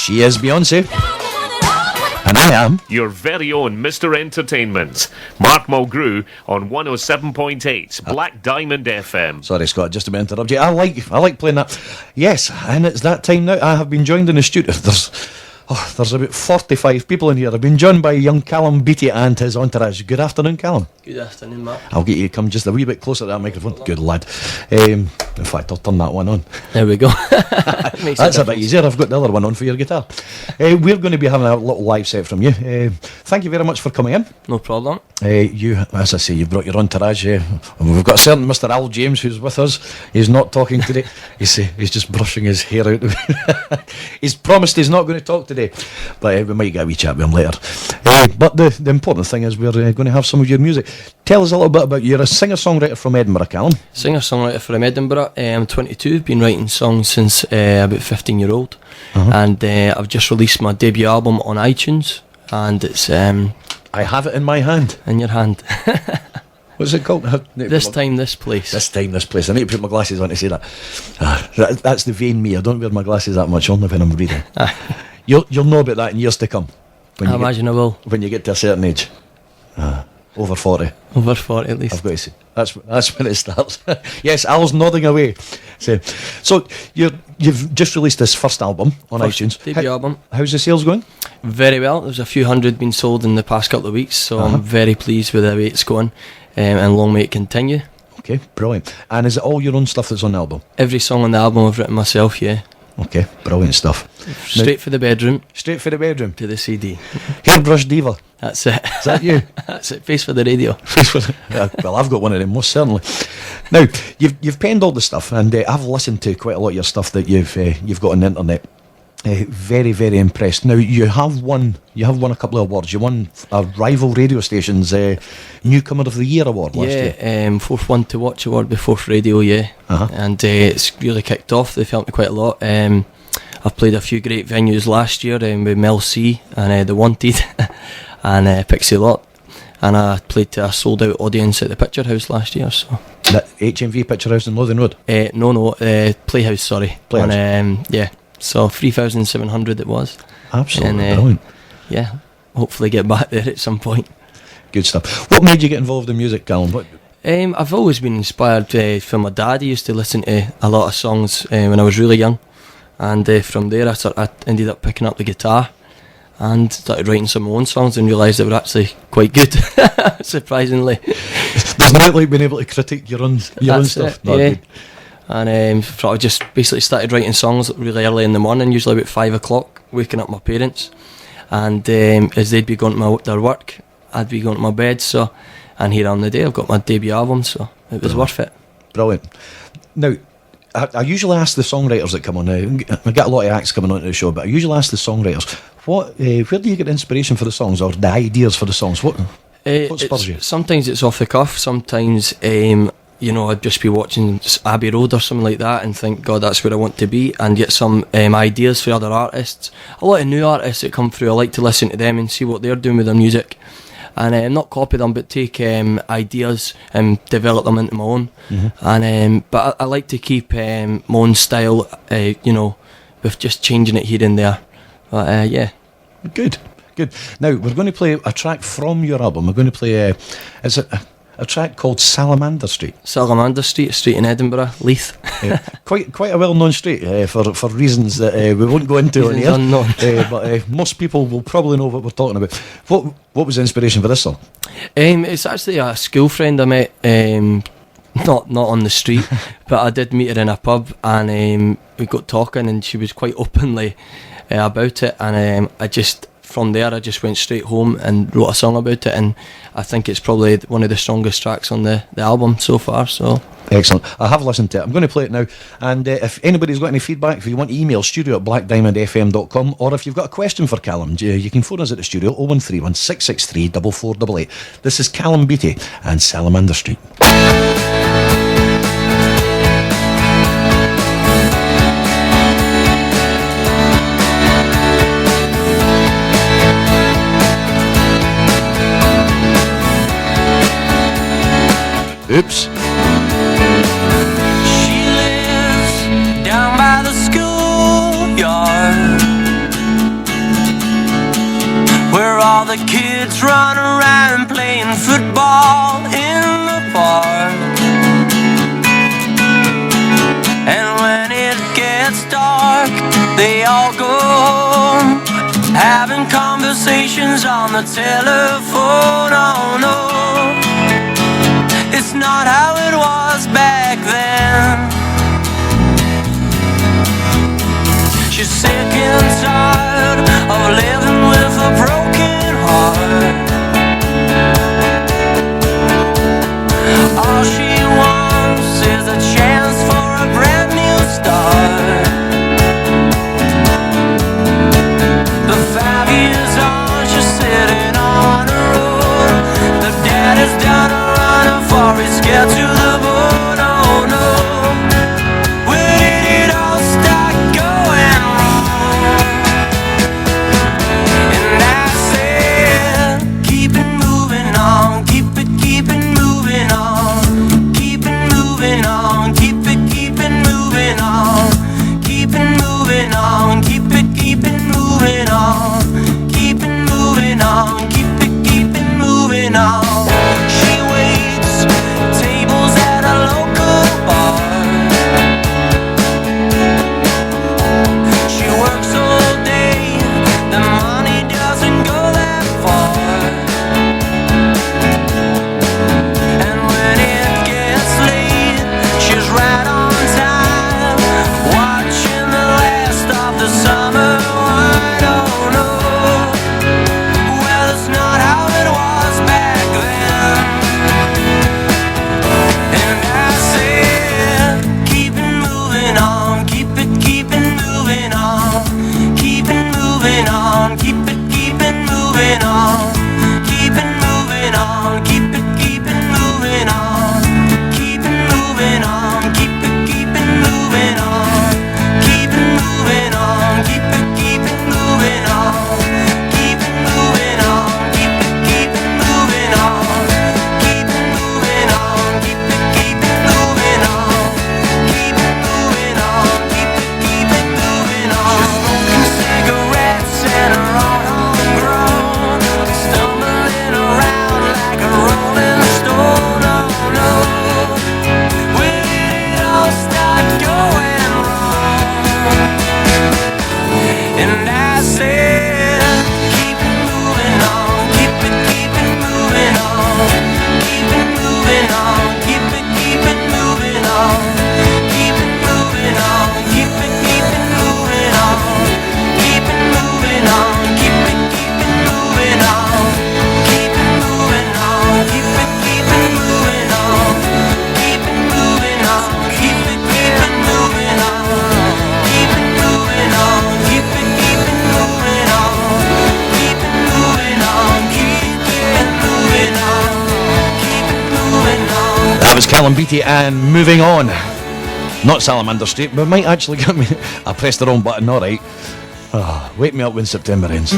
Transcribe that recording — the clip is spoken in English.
She is Beyonce. And I am your very own Mr. Entertainment, Mark Mulgrew on 107.8 Black Diamond FM. Sorry, Scott, just to interrupt you. I like playing that. Yes, and it's that time now. I have been joined in the studio. There's about 45 people in here. I've been joined by young Callum Beattie and his entourage. Good afternoon, Callum. Good afternoon, Mark. I'll get you to come just a wee bit closer to that microphone. Good lad. In fact, I'll turn that one on. There we go. That's a bit easier. I've got the other one on for your guitar. We're going to be having a little live set from you. Thank you very much for coming in. No problem. You, as I say, you've brought your entourage. We've got a certain Mr. Al James who's with us. He's not talking today. He's just brushing his hair out. He's promised he's not going to talk today, but we might get a wee chat with him later. But the important thing is we're going to have some of your music. Tell us a little bit about you. You're a singer-songwriter from Edinburgh, Callum. Singer-songwriter from Edinburgh. I'm 22, been writing songs since about 15-year-old. And I've just released my debut album on iTunes, and it's... I have it in my hand. In your hand. What's it called? This Time, This Place. This Time, This Place. I need to put my glasses on to say that. That's the vain me. I don't wear my glasses that much, only when I'm reading. You'll know about that in years to come. I imagine I will. When you get to a certain age. Over 40. Over 40 at least. I've got to say. That's when it starts. Yes, Al's nodding away. So you've just released this first album on iTunes. Debut album. How's the sales going? Very well. There's a few hundred been sold in the past couple of weeks, so I'm very pleased with the way it's going, and long may it continue. Okay, brilliant. And is it all your own stuff that's on the album? Every song on the album I've written myself, yeah. Okay, brilliant stuff. Straight for the bedroom. Straight for the bedroom. To the CD. Hairbrush Diva. That's it. Is that you? That's it. Face for the radio. Well, I've got one of them, most certainly. Now, you've penned all the stuff, and I've listened to quite a lot of your stuff that you've got on the internet. Very, very impressed. Now, you have won a couple of awards. You won a rival radio station's Newcomer of the Year award last year. Fourth one to watch award with Fourth Radio, and it's really kicked off. They've helped me quite a lot. I've played a few great venues last year with Mel C and The Wanted and Pixie Lot, and I played to a sold out audience at the Picture House last year. So that HMV Picture House in Lothian Road? No, Playhouse, sorry. Playhouse. Yeah. So 3,700 it was. Absolutely brilliant. Yeah, hopefully get back there at some point. Good stuff. What made you get involved in music, Callum? I've always been inspired from my dad. He used to listen to a lot of songs when I was really young, and from there I ended up picking up the guitar and started writing some of my own songs and realised they were actually quite good, surprisingly. There's not like being able to critique your own stuff. Yeah. And I just basically started writing songs really early in the morning, usually about 5 o'clock, waking up my parents. And as they'd be going to their work, I'd be going to my bed. And here on the day, I've got my debut album, so it was worth it. Brilliant. Now, I usually ask the songwriters that come on. I get a lot of acts coming onto the show, but I usually ask the songwriters, where do you get inspiration for the songs or the ideas for the songs? What spurs you? Sometimes it's off the cuff, sometimes... I'd just be watching Abbey Road or something like that and think, God, that's where I want to be, and get some ideas for other artists. A lot of new artists that come through, I like to listen to them and see what they're doing with their music, and not copy them, but take ideas and develop them into my own. And but I like to keep my own style, with just changing it here and there. But yeah, good. Now we're going to play a track from your album. We're going to play a track called Salamander Street. Salamander Street, a street in Edinburgh, Leith. Quite a well-known street for reasons that we won't go into on here. Unknown. But most people will probably know what we're talking about. What was the inspiration for this song? It's actually a school friend I met, not on the street, but I did meet her in a pub, and we got talking, and she was quite openly about it, and from there I just went straight home and wrote a song about it, and I think it's probably one of the strongest tracks on the album so far. So excellent. I have listened to it. I'm going to play it now, and if anybody's got any feedback, if you want to email studio@blackdiamondfm.com, or if you've got a question for Callum, you can phone us at the studio 0131 663 4488. This is Callum Beattie and Salamander Street. Oops. She lives down by the schoolyard, the kids run around playing football in the park. And when it gets dark, they all go home, having conversations on the telephone. Oh no, it's not how it was back then. She's sick and tired of living with a broken heart. All she wants is a chance for a brand new start. The 5 years on, she's sitting on a road. The dad is done running for his scared to the bone. Oh no, where did it all start going wrong? And I said, keep it moving on, keep it moving on, keep it moving on, keep it moving on, keep it moving on, keep it moving on, keep it moving on, keep it moving on. She waits tables at a local bar. She works all day, the money doesn't go that far. And when it gets late, she's right on time, watching the last of the summer wine. Oh no, well it's not how it was back then. And I said, keep it moving on, keep it moving on, keep it moving on, keep it moving on, keep it moving on, keep it moving on, keep it moving on, keep it moving on, keep it moving on, keep it moving on, keep it moving on, keep it moving on, keep it moving on, keep it moving on, keep it moving on, keep it moving on. Smoking cigarettes and her own homegrown, stumbling around like a rolling stone. Oh no, where did it all start going wrong? And I said, keep it moving on, keep it moving on, keep it moving on, keep it moving on, keep it moving on, keep it moving on, keep it moving on, keep it moving on, keep it moving on, keep it moving on, keep it moving on, keep it moving on, keep it moving on, keep it moving on, keep it moving on, keep it moving on, keep it moving on. That was Callum, Beattie, and Moving On. Not Salamander Street, but might actually get me. I pressed the wrong button, alright. Wake me up when September ends.